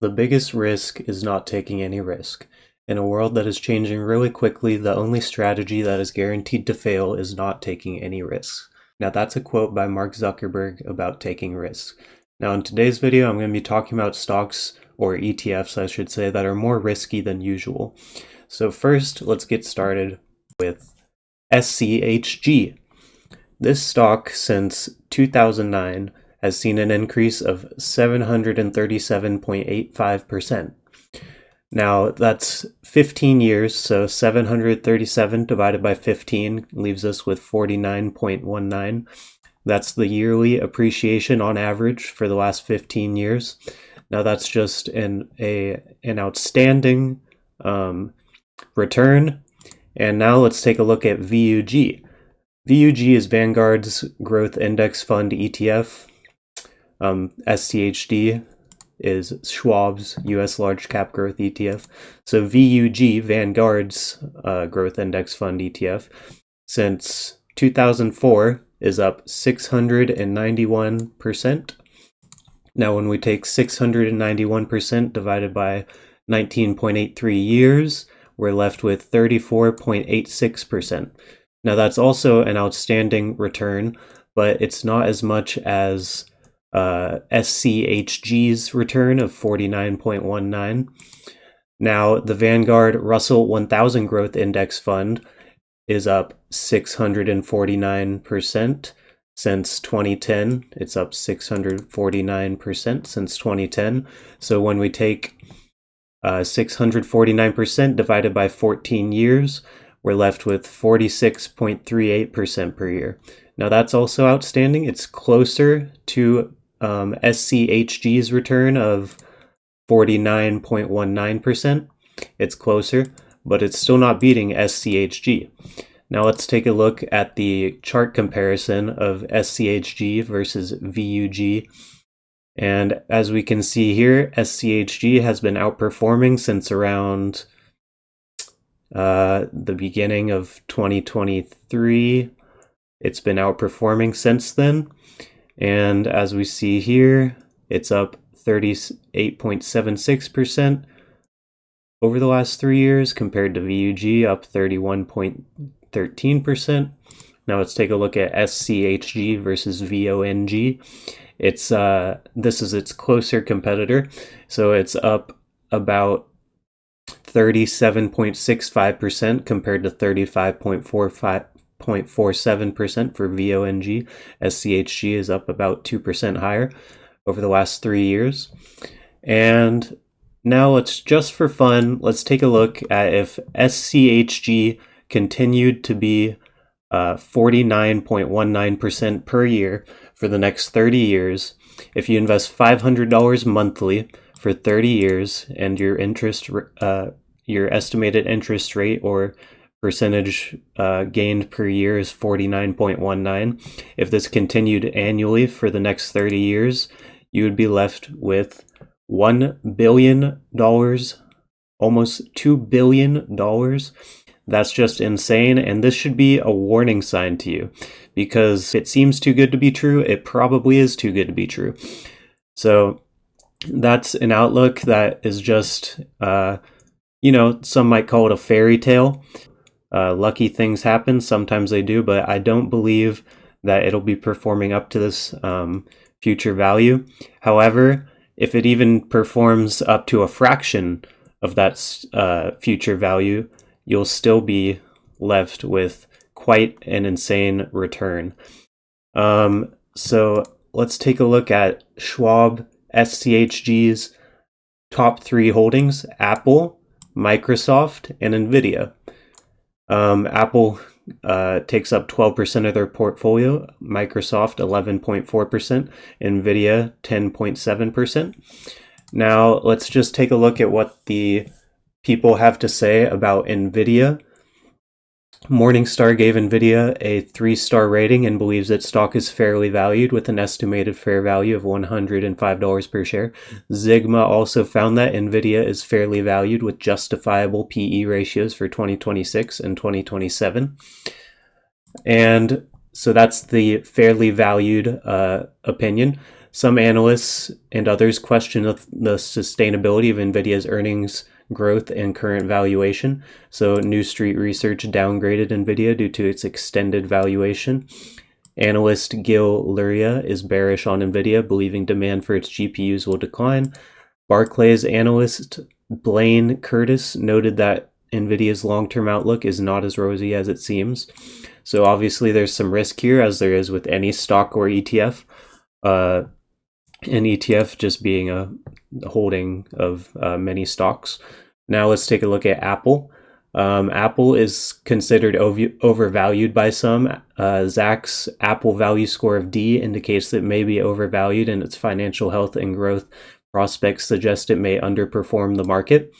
The biggest risk is not taking any risk. In a world that is changing really quickly, the only strategy that is guaranteed to fail is not taking any risks. Now that's a quote by Mark Zuckerberg about taking risks. Now in today's video, I'm going to be talking about stocks, or ETFs I should say, that are more risky than usual. So first, let's get started with SCHG. This stock since 2009 has seen an increase of 737.85%. Now that's 15 years, so 737 divided by 15 leaves us with 49.19. That's the yearly appreciation on average for the last 15 years. Now that's just an outstanding return. And now let's take a look at VUG. VUG is Vanguard's Growth Index Fund ETF. SCHG is Schwab's US Large Cap Growth ETF. So VUG, Vanguard's Growth Index Fund ETF, since 2004 is up 691%. Now when we take 691% divided by 19.83 years, we're left with 34.86%. Now that's also an outstanding return, but it's not as much as SCHG's return of 49.19. Now the Vanguard Russell 1000 Growth Index Fund is up 649% since 2010. It's up 649% since 2010. So when we take 649% divided by 14 years, we're left with 46.38% per year. Now that's also outstanding. It's closer to SCHG's return of 49.19%. It's closer, but it's still not beating SCHG. Now let's take a look at the chart comparison of SCHG versus VUG. And as we can see here, SCHG has been outperforming since around the beginning of 2023. It's been outperforming since then. And as we see here, it's up 38.76% over the last 3 years compared to VUG, up 31.13%. Now let's take a look at SCHG versus VONG. It's this is its closer competitor, so it's up about 37.65% compared to 35.47% for VONG. SCHG is up about 2% higher over the last 3 years. And now let's, just for fun, let's take a look at if SCHG continued to be 49.19% per year for the next 30 years. If you invest $500 monthly for 30 years and your estimated interest rate or percentage gained per year is 49.19. If this continued annually for the next 30 years, you would be left with $1 billion, almost $2 billion. That's just insane, and this should be a warning sign to you, because it seems too good to be true. It probably is too good to be true. So that's an outlook that is just, some might call it a fairy tale. Lucky things happen, sometimes they do, but I don't believe that it'll be performing up to this future value. However, if it even performs up to a fraction of that future value, you'll still be left with quite an insane return. So let's take a look at Schwab SCHG's top 3 holdings: Apple, Microsoft, and Nvidia. Apple takes up 12% of their portfolio, Microsoft 11.4%, Nvidia 10.7%. Now let's just take a look at what the people have to say about Nvidia. Morningstar gave Nvidia a 3-star rating and believes its stock is fairly valued with an estimated fair value of $105 per share. Sigma also found that Nvidia is fairly valued with justifiable PE ratios for 2026 and 2027. And so that's the fairly valued opinion. Some analysts and others question the sustainability of NVIDIA's earnings growth and current valuation. So New Street Research downgraded NVIDIA due to its extended valuation. Analyst Gil Luria is bearish on NVIDIA, believing demand for its GPUs will decline. Barclays analyst Blaine Curtis noted that NVIDIA's long-term outlook is not as rosy as it seems. So obviously there's some risk here, as there is with any stock or ETF. An ETF just being a holding of many stocks. Now let's take a look at Apple. Apple is considered overvalued by some. Zach's Apple value score of D indicates that it may be overvalued, and its financial health and growth prospects suggest it may underperform the market.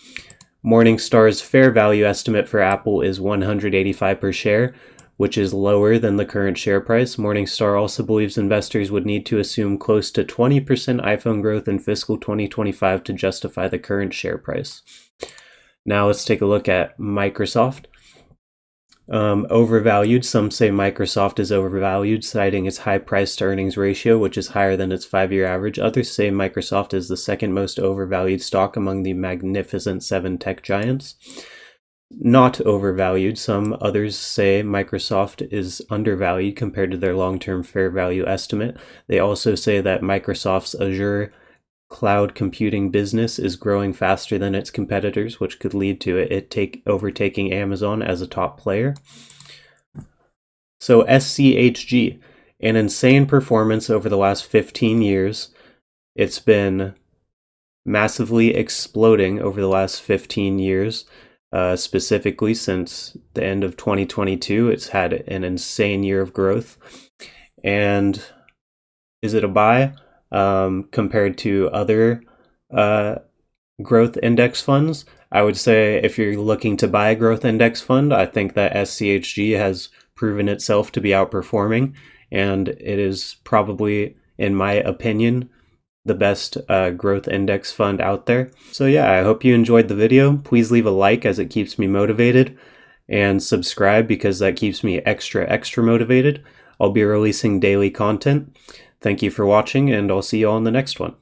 Morningstar's fair value estimate for Apple is $185 per share, which is lower than the current share price. Morningstar also believes investors would need to assume close to 20% iPhone growth in fiscal 2025 to justify the current share price. Now let's take a look at Microsoft. Overvalued. Some say Microsoft is overvalued, citing its high price to earnings ratio, which is higher than its 5-year average. Others say Microsoft is the second most overvalued stock among the Magnificent Seven tech giants. Not overvalued. Some others say Microsoft is undervalued compared to their long-term fair value estimate. They also say that Microsoft's Azure cloud computing business is growing faster than its competitors, which could lead to it overtaking Amazon as a top player. So SCHG, an insane performance over the last 15 years. It's been massively exploding over the last 15 years. Specifically since the end of 2022, it's had an insane year of growth. And is it a buy? Compared to other growth index funds, I would say if you're looking to buy a growth index fund, I think that SCHG has proven itself to be outperforming, and it is probably, in my opinion, the best growth index fund out there. So yeah, I hope you enjoyed the video. Please leave a like, as it keeps me motivated, and subscribe because that keeps me extra motivated. I'll be releasing daily content. Thank you for watching, and I'll see you all in the next one.